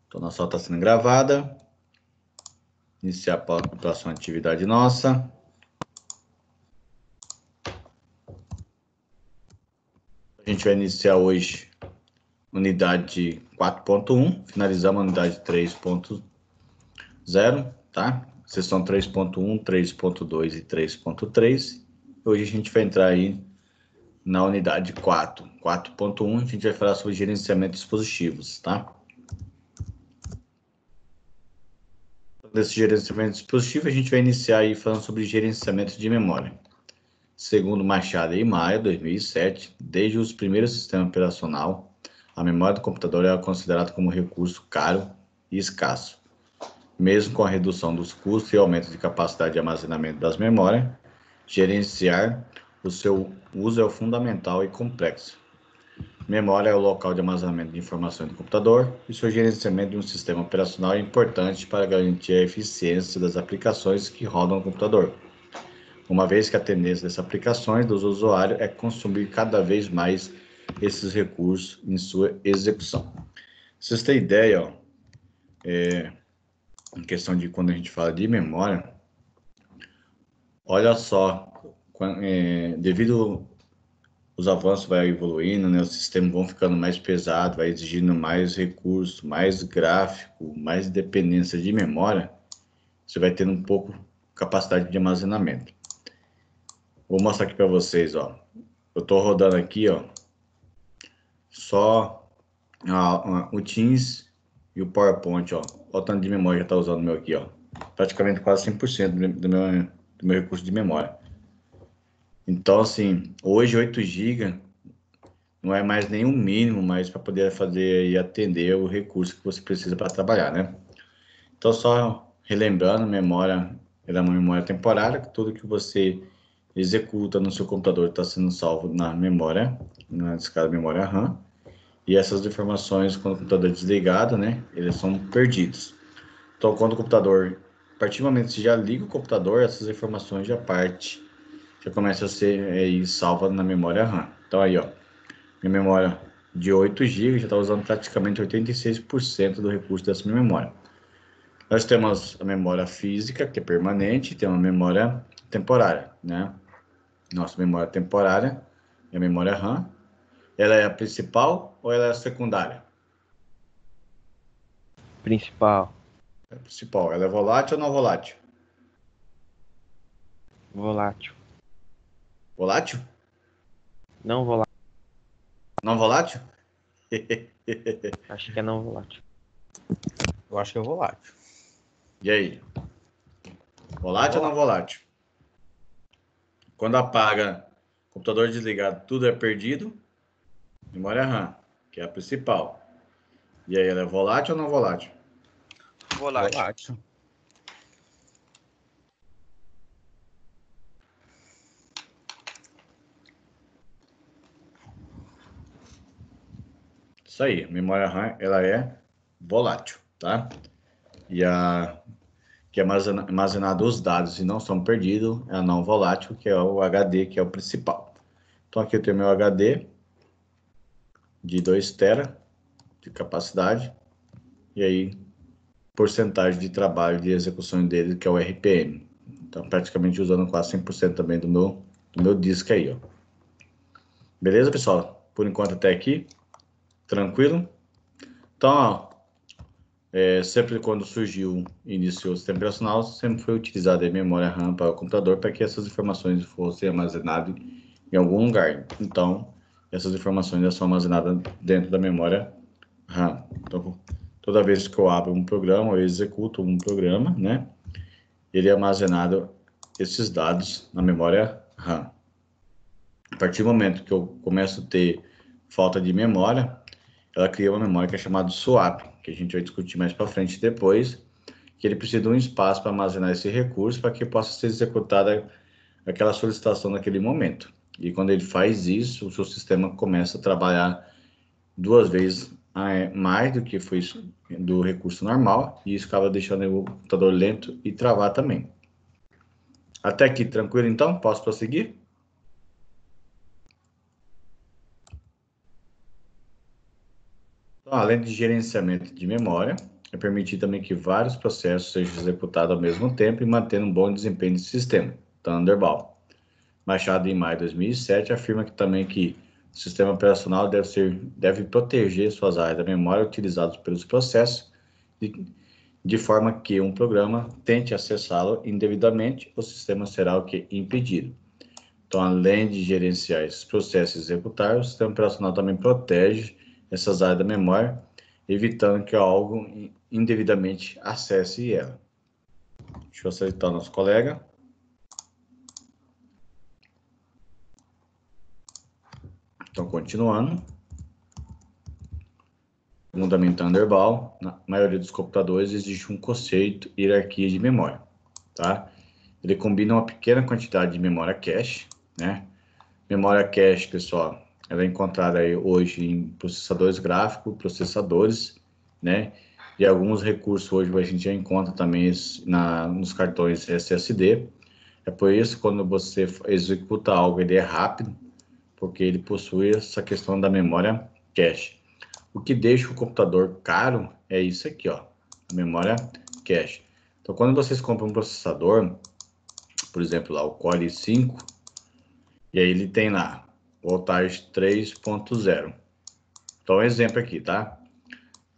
Então, nossa aula está sendo gravada. Iniciar a próxima atividade nossa. A gente vai iniciar hoje unidade 4.1, finalizamos a unidade 3.0, tá? Seção 3.1, 3.2 e 3.3. Hoje a gente vai entrar aí na unidade 4.1, a gente vai falar sobre gerenciamento de dispositivos, tá? Desse gerenciamento de dispositivo, a gente vai iniciar aí falando sobre gerenciamento de memória. Segundo Machado e Maia, 2007, desde os primeiros sistemas operacional, a memória do computador era considerada como recurso caro e escasso. Mesmo com a redução dos custos e aumento de capacidade de armazenamento das memórias, gerenciar o seu uso é fundamental e complexo. Memória é o local de armazenamento de informações do computador e seu gerenciamento de um sistema operacional é importante para garantir a eficiência das aplicações que rodam no computador, uma vez que a tendência dessas aplicações dos usuários é consumir cada vez mais esses recursos em sua execução. Vocês têm ideia, ó, em questão de quando a gente fala de memória, olha só, devido os avanços vai evoluindo, né? Os sistemas vão ficando mais pesados, vai exigindo mais recursos, mais gráfico, mais dependência de memória, você vai tendo um pouco capacidade de armazenamento. Vou mostrar aqui para vocês, ó. Eu estou rodando aqui, ó, só o Teams e o PowerPoint, ó. Olha o tanto de memória que está usando o meu aqui, ó. Praticamente quase 100% do meu recurso de memória. Então, assim, hoje 8 GB não é mais nem o mínimo mais para poder fazer e atender o recurso que você precisa para trabalhar, né? Então, só relembrando, memória é uma memória temporária, tudo que você executa no seu computador está sendo salvo na memória, na escala memória RAM, e essas informações, quando o computador é desligado, né, eles são perdidos. Então, quando o computador, a partir do momento que você já liga o computador, essas informações já começa a ser aí salva na memória RAM. Então, aí, ó, minha memória de 8 GB já está usando praticamente 86% do recurso dessa minha memória. Nós temos a memória física, que é permanente, e tem uma memória temporária, né? Nossa memória temporária é a memória RAM. Ela é a principal ou ela é a secundária? Principal. É a principal. Ela é volátil ou não volátil? Volátil. Volátil? Não volátil. Não volátil? Acho que é não volátil. Eu acho que é volátil. E aí? Volátil ou não volátil? Quando apaga, computador desligado, tudo é perdido. Memória RAM, que é a principal. E aí, ela é volátil ou não volátil? Volátil. Isso aí, a memória RAM, ela é volátil, tá? E a que é armazenado os dados e não são perdidos é a não volátil, que é o HD, que é o principal. Então, aqui eu tenho meu HD de 2 TB de capacidade, e aí, porcentagem de trabalho de execução dele, que é o RPM. Então, praticamente usando quase 100% também do meu disco aí, ó. Beleza, pessoal? Por enquanto, até aqui. Tranquilo? Então, ó, sempre quando surgiu, iniciou o sistema operacional, sempre foi utilizada a memória RAM para o computador para que essas informações fossem armazenadas em algum lugar. Então, essas informações já são armazenadas dentro da memória RAM. Então, toda vez que eu abro um programa, eu executo um programa, né? Ele é armazenado esses dados na memória RAM. A partir do momento que eu começo a ter falta de memória, ela cria uma memória que é chamada swap, que a gente vai discutir mais para frente depois, que ele precisa de um espaço para armazenar esse recurso para que possa ser executada aquela solicitação naquele momento. E quando ele faz isso, o seu sistema começa a trabalhar 2 vezes mais do que foi do recurso normal, e isso acaba deixando o computador lento e travar também. Até aqui, tranquilo então? Posso prosseguir? Então, além de gerenciamento de memória, é permitir também que vários processos sejam executados ao mesmo tempo e mantendo um bom desempenho do sistema, Thunderball. Machado, em maio de 2007, afirma que também que o sistema operacional deve proteger suas áreas da memória utilizadas pelos processos de forma que um programa tente acessá-lo indevidamente, o sistema será o que? Impedido. Então, além de gerenciar esses processos e executar, o sistema operacional também protege essas áreas da memória, evitando que algo indevidamente acesse ela. Deixa eu aceitar o nosso colega. Então, continuando. Fundamentando Thunderball, na maioria dos computadores existe um conceito e hierarquia de memória, tá? Ele combina uma pequena quantidade de memória cache, né? Memória cache, pessoal, ela é encontrada aí hoje em processadores gráficos, processadores, né? E alguns recursos hoje a gente já encontra também nos cartões SSD. É por isso, quando você executa algo, ele é rápido, porque ele possui essa questão da memória cache. O que deixa o computador caro é isso aqui, ó, a memória cache. Então, quando vocês compram um processador, por exemplo, lá o Core i5, e aí ele tem lá voltagem 3.0. Então, um exemplo aqui, tá?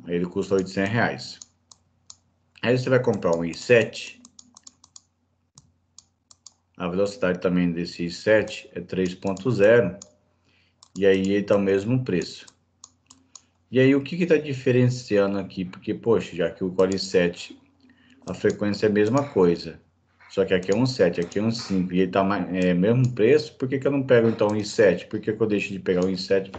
Ele custa R$800. Aí você vai comprar um i7, a velocidade também desse i7 é 3.0, e aí ele tá o mesmo preço. E aí, o que está diferenciando aqui? Porque, poxa, já que o Core i7, a frequência é a mesma coisa. Só que aqui é um 7, aqui é um 5. E ele está mesmo preço, por que eu não pego, então, um i7? Por que eu deixo de pegar um i7?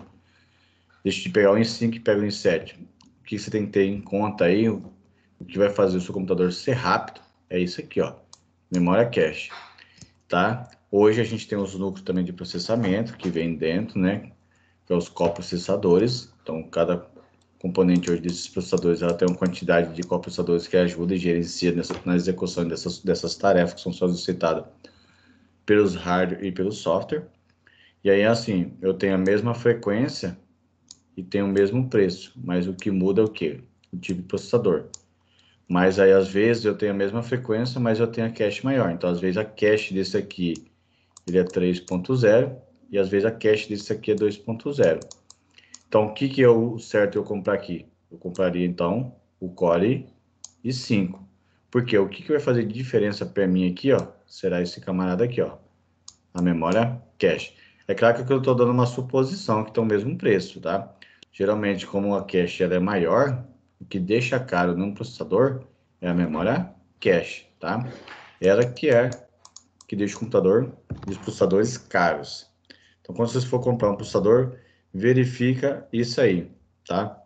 Deixo de pegar um i5 e pego um i7. O que você tem que ter em conta aí, o que vai fazer o seu computador ser rápido, é isso aqui, ó. Memória cache, tá? Hoje a gente tem os núcleos também de processamento que vem dentro, né? Que é os coprocessadores. Então, cada componente hoje desses processadores, ela tem uma quantidade de coprocessadores que ajuda e gerencia na execução dessas tarefas que são solicitadas pelos hardware e pelo software. E aí, assim, eu tenho a mesma frequência e tenho o mesmo preço, mas o que muda é o quê? O tipo de processador. Mas aí, às vezes, eu tenho a mesma frequência, mas eu tenho a cache maior. Então, às vezes, a cache desse aqui, ele é 3.0 e às vezes a cache desse aqui é 2.0. Então, o que é o certo eu comprar aqui? Eu compraria, então, o Core i5. Porque o que vai fazer de diferença para mim aqui, ó, será esse camarada aqui, ó, a memória cache. É claro que eu estou dando uma suposição que estão o mesmo preço, tá? Geralmente, como a cache ela é maior, o que deixa caro num processador é a memória cache, tá? Ela que deixa o computador e os processadores caros. Então, quando você for comprar um processador, verifica isso aí, tá?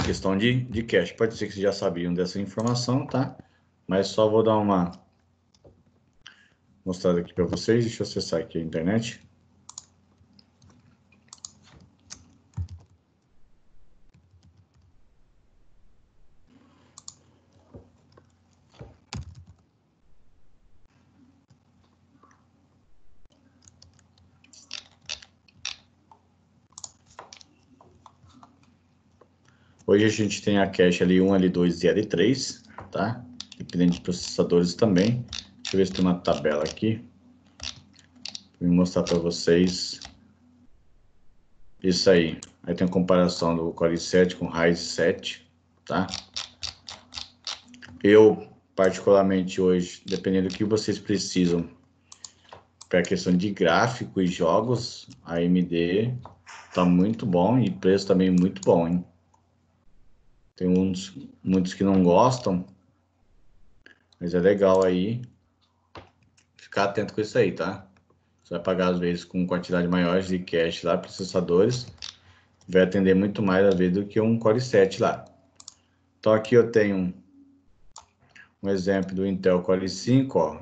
Questão de cache. Pode ser que vocês já sabiam dessa informação, tá? Mas só vou dar uma mostrada aqui para vocês. Deixa eu acessar aqui a internet. Hoje a gente tem a cache L1, L2 e L3, tá? Dependendo de processadores também. Deixa eu ver se tem uma tabela aqui. Vou mostrar para vocês. Isso aí. Aí tem a comparação do Core i7 com o Ryzen 7, tá? Eu, particularmente hoje, dependendo do que vocês precisam para a questão de gráfico e jogos, a AMD tá muito bom e preço também muito bom, hein? Tem muitos que não gostam, mas é legal aí ficar atento com isso aí, tá? Você vai pagar às vezes com quantidade maior de cache lá, processadores, vai atender muito mais às vezes do que um Core i7 lá. Então aqui eu tenho um exemplo do Intel Core i5, ó,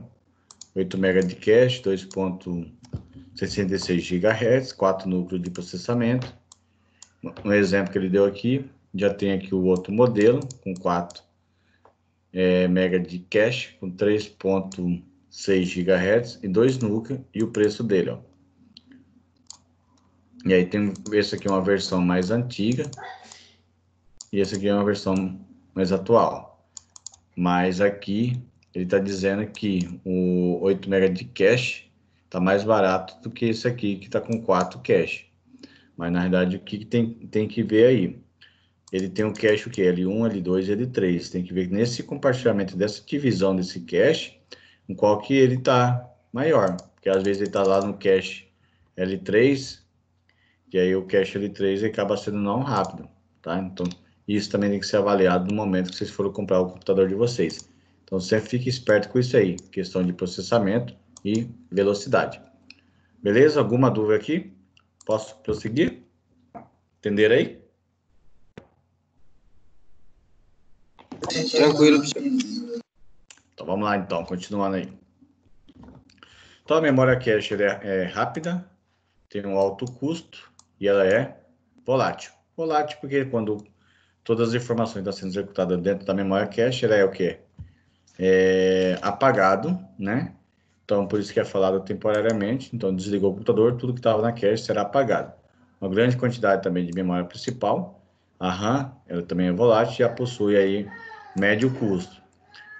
8 MB de cache, 2.66 GHz, 4 núcleos de processamento. Um exemplo que ele deu aqui, já tem aqui o outro modelo, com 4 MB de cache, com 3.6 GHz e 2 núcleos, e o preço dele, ó. E aí tem esse aqui é uma versão mais antiga, e esse aqui é uma versão mais atual. Mas aqui ele está dizendo que o 8 MB de cache está mais barato do que esse aqui, que está com 4 cache. Mas, na verdade, o que tem que ver aí? Ele tem um cache, o que? L1, L2 e L3. Tem que ver nesse compartilhamento, dessa divisão desse cache, em qual que ele está maior. Porque, às vezes, ele está lá no cache L3, e aí o cache L3 ele acaba sendo não rápido, tá? Então, isso também tem que ser avaliado no momento que vocês forem comprar o computador de vocês. Então, sempre fique esperto com isso aí, questão de processamento e velocidade. Beleza? Alguma dúvida aqui? Posso prosseguir? Entenderam aí? Tranquilo. Então, vamos lá, então, continuando aí. Então, a memória cache é rápida, tem um alto custo e ela é volátil. Volátil porque quando todas as informações estão sendo executadas dentro da memória cache, ela é o quê? É apagado, né? Então, por isso que é falado temporariamente. Então, desligou o computador, tudo que estava na cache será apagado. Uma grande quantidade também de memória principal. A RAM, ela também é volátil e já possui aí médio custo.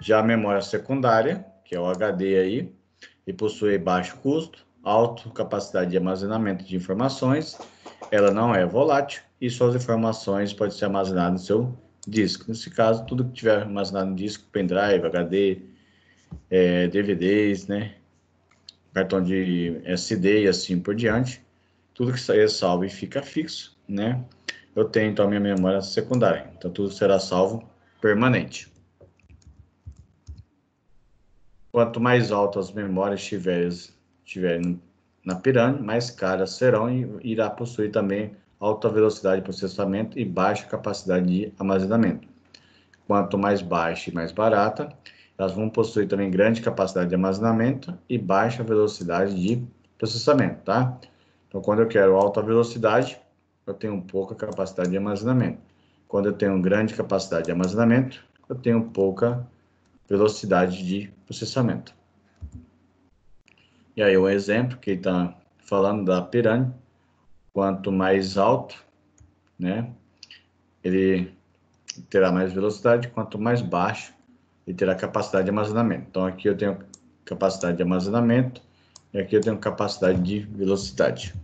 Já a memória secundária, que é o HD aí, e possui baixo custo, alta capacidade de armazenamento de informações. Ela não é volátil e suas informações podem ser armazenadas no seu disco. Nesse caso, tudo que tiver armazenado no disco, pendrive, HD, DVDs, né? Cartão de SD e assim por diante, tudo que sair é salvo e fica fixo, né? Eu tenho então a minha memória secundária, então tudo será salvo permanente. Quanto mais altas as memórias estiverem na pirâmide, mais caras serão e irá possuir também alta velocidade de processamento e baixa capacidade de armazenamento. Quanto mais baixa e mais barata, elas vão possuir também grande capacidade de armazenamento e baixa velocidade de processamento, tá? Então, quando eu quero alta velocidade, eu tenho pouca capacidade de armazenamento. Quando eu tenho grande capacidade de armazenamento, eu tenho pouca velocidade de processamento. E aí, um exemplo que está falando da pirâmide, quanto mais alto, né, ele terá mais velocidade, quanto mais baixo, ele terá capacidade de armazenamento. Então, aqui eu tenho capacidade de armazenamento e aqui eu tenho capacidade de velocidade.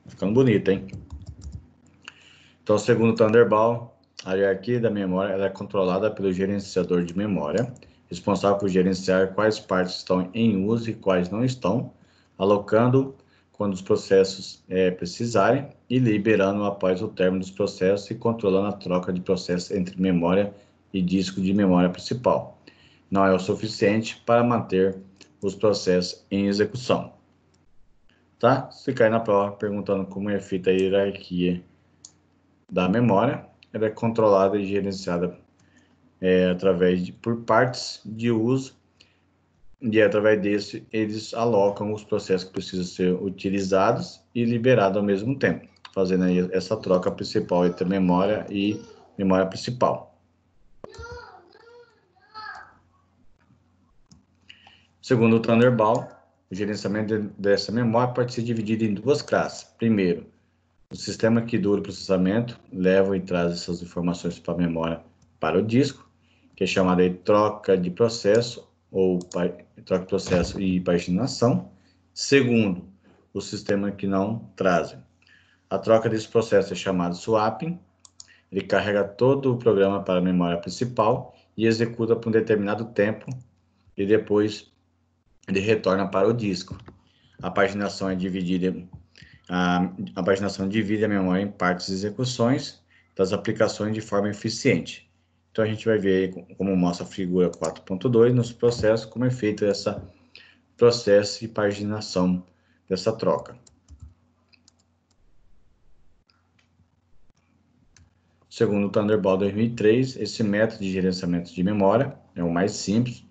Ficando bonito, hein? Então, segundo o Thunderbolt, a hierarquia da memória ela é controlada pelo gerenciador de memória, responsável por gerenciar quais partes estão em uso e quais não estão, alocando quando os processos precisarem e liberando após o término dos processos e controlando a troca de processos entre memória e disco de memória principal. Não é o suficiente para manter os processos em execução. Tá? Se cair na prova perguntando como é feita a hierarquia da memória, ela é controlada e gerenciada por partes de uso, e através desse eles alocam os processos que precisam ser utilizados e liberados ao mesmo tempo, fazendo aí essa troca principal entre memória e memória principal. Segundo o Thunderbolt, o gerenciamento dessa memória pode ser dividido em duas classes. Primeiro, o sistema que dura o processamento leva e traz essas informações para a memória para o disco, que é chamada de troca de processo ou troca de processo e paginação. Segundo, o sistema que não trazem. A troca desse processo é chamada swapping. Ele carrega todo o programa para a memória principal e executa por um determinado tempo e depois ele retorna para o disco. A paginação é dividida. A paginação divide a memória em partes e execuções das aplicações de forma eficiente. Então, a gente vai ver, como mostra a figura 4.2, nos processos, como é feito esse processo de paginação dessa troca. Segundo o Thunderbolt 2003, esse método de gerenciamento de memória é o mais simples.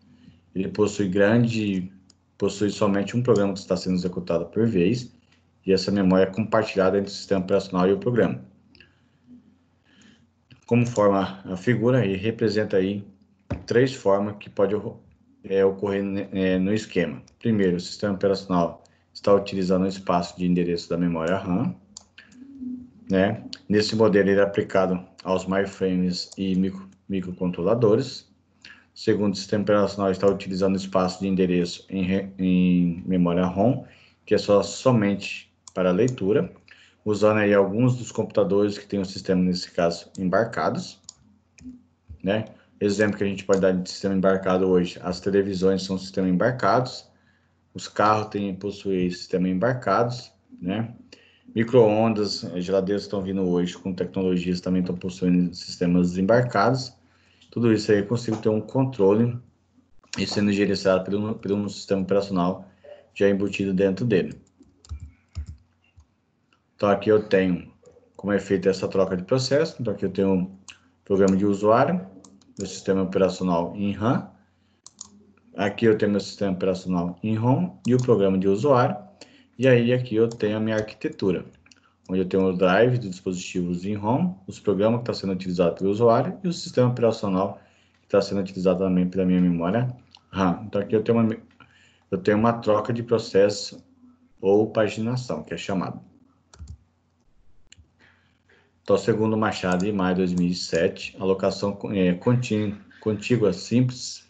Ele possui somente um programa que está sendo executado por vez, e essa memória é compartilhada entre o sistema operacional e o programa. Como forma a figura, ele representa aí 3 formas que pode ocorrer no esquema. Primeiro, o sistema operacional está utilizando o espaço de endereço da memória RAM, né? Nesse modelo, ele é aplicado aos mainframes e microcontroladores. Segundo, o sistema operacional está utilizando o espaço de endereço em memória ROM, que é somente para leitura, usando aí alguns dos computadores que têm o sistema, nesse caso, embarcados, né? Exemplo que a gente pode dar de sistema embarcado hoje, as televisões são sistemas embarcados, os carros possuem sistema embarcados, né? Micro-ondas, geladeiras estão vindo hoje com tecnologias também estão possuindo sistemas embarcados. Tudo isso aí eu consigo ter um controle e sendo gerenciado por um sistema operacional já embutido dentro dele. Então aqui eu tenho como é feita essa troca de processo. Então aqui eu tenho um programa de usuário, meu sistema operacional em RAM. Aqui eu tenho meu sistema operacional em ROM e o programa de usuário. E aí aqui eu tenho a minha arquitetura, onde eu tenho o drive dos dispositivos em ROM, os programas que estão sendo utilizados pelo usuário e o sistema operacional que está sendo utilizado também pela minha memória RAM. Então aqui eu tenho uma troca de processo ou paginação, que é chamado. Então, segundo Machado e Maia 2007, alocação contígua simples,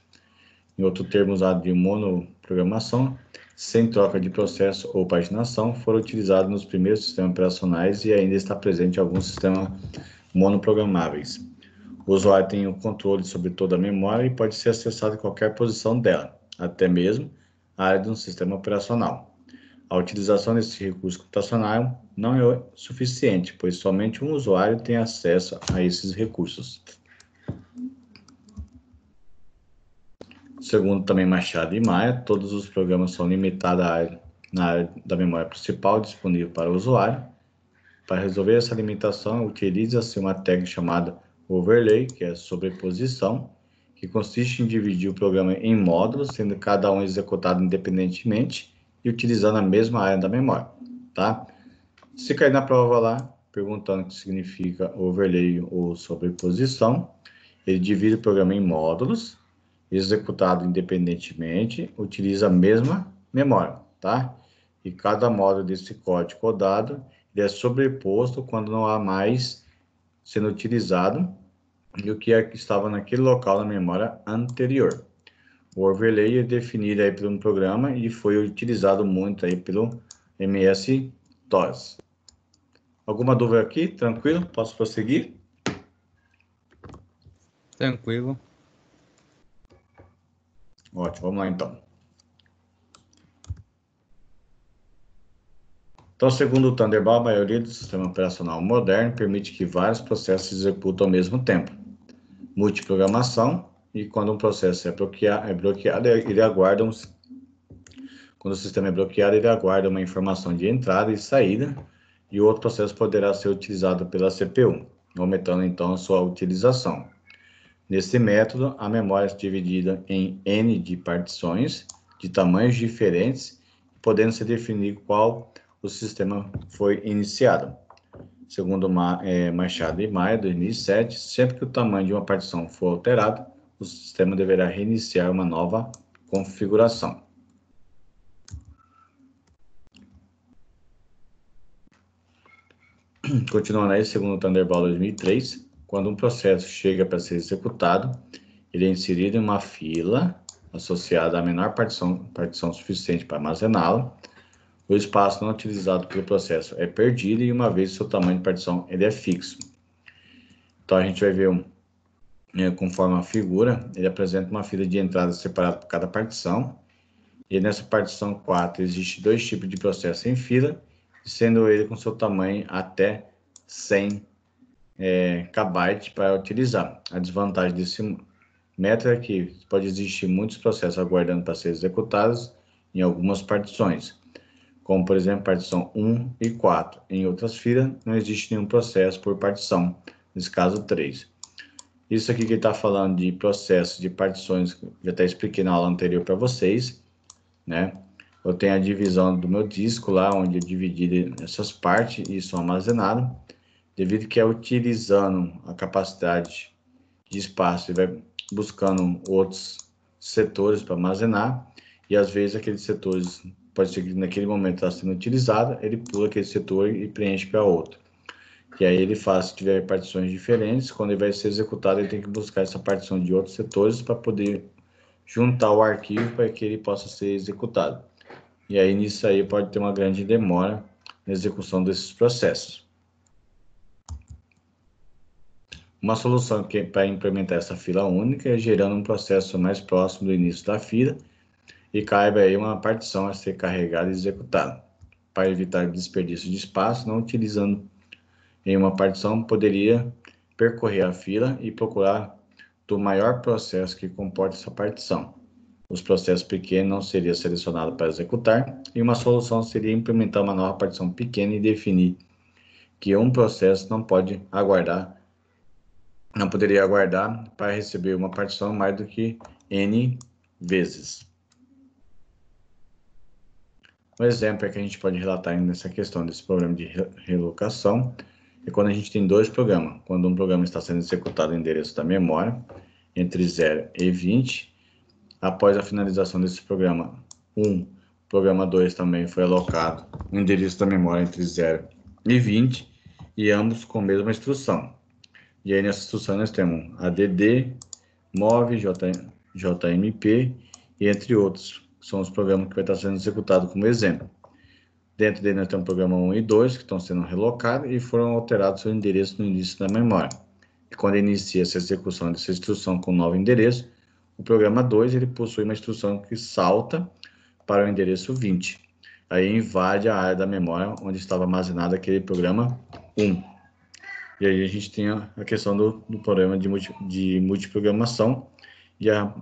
em outro termo usado de monoprogramação, sem troca de processo ou paginação, foram utilizados nos primeiros sistemas operacionais e ainda está presente em alguns sistemas monoprogramáveis. O usuário tem o controle sobre toda a memória e pode ser acessado em qualquer posição dela, até mesmo a área de um sistema operacional. A utilização desse recurso computacional não é suficiente, pois somente um usuário tem acesso a esses recursos. Segundo também Machado e Maia, todos os programas são limitados na área da memória principal disponível para o usuário. Para resolver essa limitação, utiliza-se uma técnica chamada overlay, que é sobreposição, que consiste em dividir o programa em módulos, sendo cada um executado independentemente e utilizando a mesma área da memória, tá? Se cair na prova lá, perguntando o que significa overlay ou sobreposição, ele divide o programa em módulos, executado independentemente, utiliza a mesma memória, tá? E cada módulo desse código codado ele é sobreposto quando não há mais sendo utilizado do que estava naquele local na memória anterior. O overlay é definido aí por um programa e foi utilizado muito aí pelo MS-DOS. Alguma dúvida aqui? Tranquilo? Posso prosseguir? Tranquilo. Ótimo, vamos lá então. Então, segundo o Thunderball, a maioria do sistema operacional moderno permite que vários processos se executem ao mesmo tempo. Multiprogramação, e quando um processo é bloqueado, ele aguarda quando o sistema é bloqueado, ele aguarda uma informação de entrada e saída, e o outro processo poderá ser utilizado pela CPU, aumentando então a sua utilização. Nesse método, a memória é dividida em N de partições de tamanhos diferentes, podendo se definir qual o sistema foi iniciado. Segundo Machado e Maia, 2007, sempre que o tamanho de uma partição for alterado, o sistema deverá reiniciar uma nova configuração. Continuando aí, segundo o Thunderball 2003, quando um processo chega para ser executado, ele é inserido em uma fila associada à menor partição suficiente para armazená-lo. O espaço não utilizado pelo processo é perdido e, uma vez seu tamanho de partição, ele é fixo. Então, a gente vai ver, conforme a figura, ele apresenta uma fila de entradas separada por cada partição. E nessa partição 4, existe dois tipos de processo em fila, sendo ele com seu tamanho até 100 KB para utilizar. A desvantagem desse método é que pode existir muitos processos aguardando para ser executados em algumas partições, como, por exemplo, partição 1 e 4. Em outras filas, não existe nenhum processo por partição, nesse caso 3. Isso aqui que ele está falando de processos de partições, já até expliquei na aula anterior para vocês, né? Eu tenho a divisão do meu disco lá, onde eu dividi essas partes e são armazenadas, devido que é utilizando a capacidade de espaço, ele vai buscando outros setores para armazenar, e às vezes aqueles setores pode ser que naquele momento está sendo utilizada, ele pula aquele setor e preenche para outro. E aí ele faz, se tiver partições diferentes, quando ele vai ser executado, ele tem que buscar essa partição de outros setores para poder juntar o arquivo para que ele possa ser executado. E aí, nisso aí, pode ter uma grande demora na execução desses processos. Uma solução para implementar essa fila única é gerando um processo mais próximo do início da fila e cabe aí uma partição a ser carregada e executada. Para evitar desperdício de espaço, não utilizando em uma partição, poderia percorrer a fila e procurar do maior processo que comporta essa partição. Os processos pequenos não seriam selecionados para executar, e uma solução seria implementar uma nova partição pequena e definir que um processo não poderia aguardar para receber uma partição mais do que N vezes. Um exemplo é que a gente pode relatar nessa questão desse programa de relocação é quando a gente tem dois programas. Quando um programa está sendo executado no endereço da memória, entre 0 e 20, após a finalização desse programa 1, programa 2 também foi alocado o endereço da memória entre 0 e 20, e ambos com a mesma instrução. E aí nessa instrução nós temos ADD, MOV, JMP e entre outros, que são os programas que vai estar sendo executados como exemplo. Dentro dele nós temos o programa 1 e 2, que estão sendo relocados e foram alterados seu endereço no início da memória. E quando inicia essa execução dessa instrução com novo endereço, o programa 2 ele possui uma instrução que salta para o endereço 20. Aí invade a área da memória onde estava armazenado aquele programa 1. E aí a gente tem a questão do problema de multiprogramação e a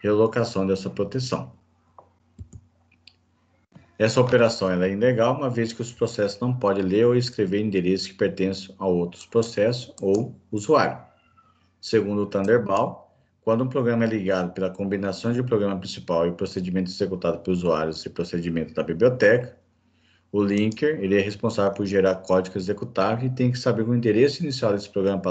relocação dessa proteção. Essa operação ela é ilegal, uma vez que os processos não podem ler ou escrever endereços que pertencem a outros processos ou usuário. Segundo o Thunderball, quando um programa é ligado pela combinação de um programa principal e procedimento executado por usuários e procedimento da biblioteca, o linker ele é responsável por gerar código executável e tem que saber o endereço inicial desse programa para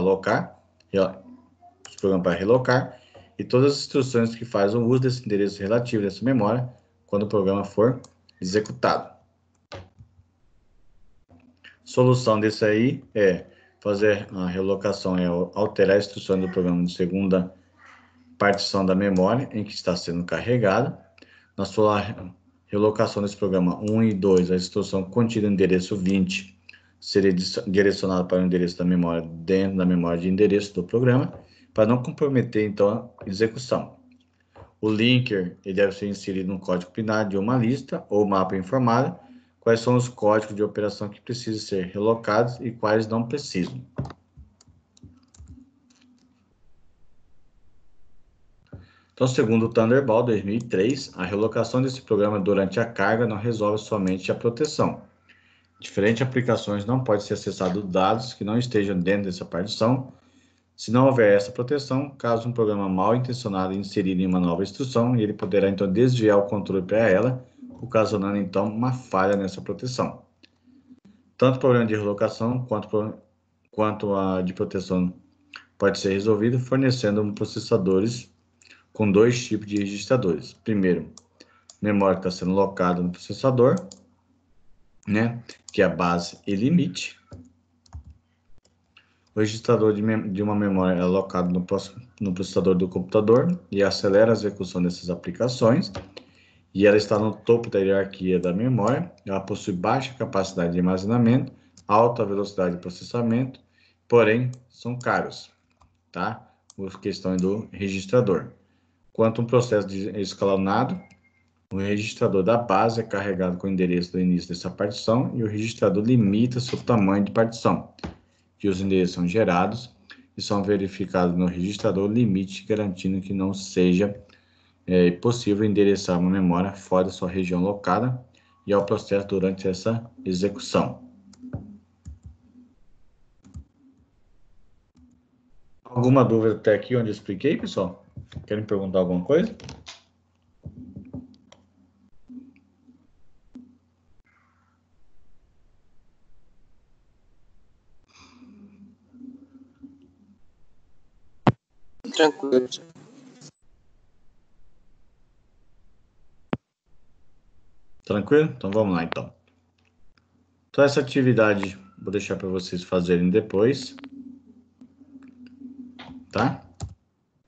relocar e todas as instruções que fazem o uso desse endereço relativo dessa memória quando o programa for executado. Solução desse aí é fazer a relocação, é alterar a instrução do programa de segunda partição da memória em que está sendo carregada. Na sua relocação desse programa 1 e 2, a instrução contida no endereço 20 seria direcionada para o endereço da memória dentro da memória de endereço do programa, para não comprometer, então, a execução. O linker ele deve ser inserido no código binário de uma lista ou mapa informado, quais são os códigos de operação que precisam ser relocados e quais não precisam. Então, segundo o Thunderball 2003, a relocação desse programa durante a carga não resolve somente a proteção. Diferentes aplicações não podem ser acessados dados que não estejam dentro dessa partição, se não houver essa proteção, caso um programa mal intencionado inserir em uma nova instrução, ele poderá então desviar o controle para ela, ocasionando então uma falha nessa proteção. Tanto o problema de relocação quanto a de proteção pode ser resolvido fornecendo processadores com dois tipos de registradores. Primeiro, memória que está sendo locada no processador, que é a base e limite. O registrador de uma memória é alocado no processador do computador e acelera a execução dessas aplicações. E ela está no topo da hierarquia da memória. Ela possui baixa capacidade de armazenamento, alta velocidade de processamento, porém são caros, tá? A questão do registrador. Quanto um processo escalonado, o registrador da base é carregado com o endereço do início dessa partição e o registrador limita seu tamanho de partição, que os endereços são gerados e são verificados no registrador limite, garantindo que não seja possível endereçar uma memória fora da sua região locada e ao processo durante essa execução. Alguma dúvida até aqui onde eu expliquei, pessoal? Querem perguntar alguma coisa? Tranquilo. Tranquilo? Então vamos lá então. Então essa atividade vou deixar para vocês fazerem depois, tá?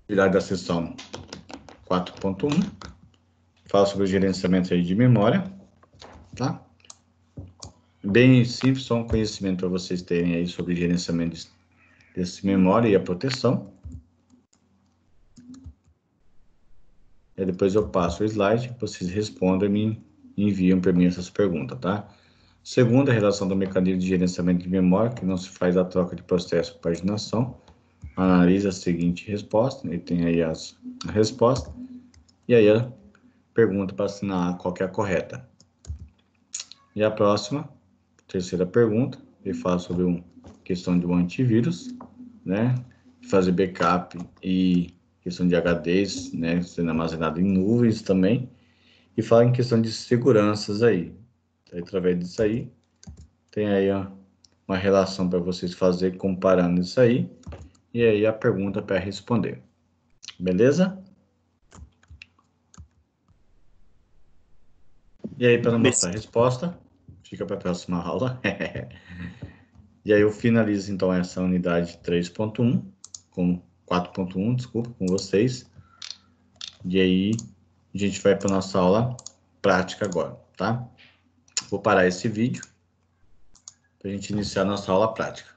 Atividade da sessão 4.1. Fala sobre o gerenciamento aí de memória, tá? Bem simples, só um conhecimento para vocês terem aí sobre gerenciamento desse memória e a proteção. E depois eu passo o slide, vocês respondem e me enviam para mim essas perguntas, tá? Segunda, a relação do mecanismo de gerenciamento de memória, que não se faz a troca de processo por paginação. Analisa a seguinte resposta, e tem aí a resposta, e aí a pergunta para assinar qual que é a correta. E a próxima, terceira pergunta, ele fala sobre uma questão de um antivírus, né? Fazer backup e questão de HDs, né? Sendo armazenado em nuvens também. E fala em questão de seguranças aí. Através disso aí, tem aí uma relação para vocês fazerem comparando isso aí. E aí a pergunta para responder. Beleza? E aí, para mostrar a resposta, fica para a próxima aula. E aí eu finalizo então essa unidade 3.1, com 4.1, desculpa, com vocês. E aí a gente vai para nossa aula prática agora, tá? Vou parar esse vídeo para a gente iniciar a nossa aula prática.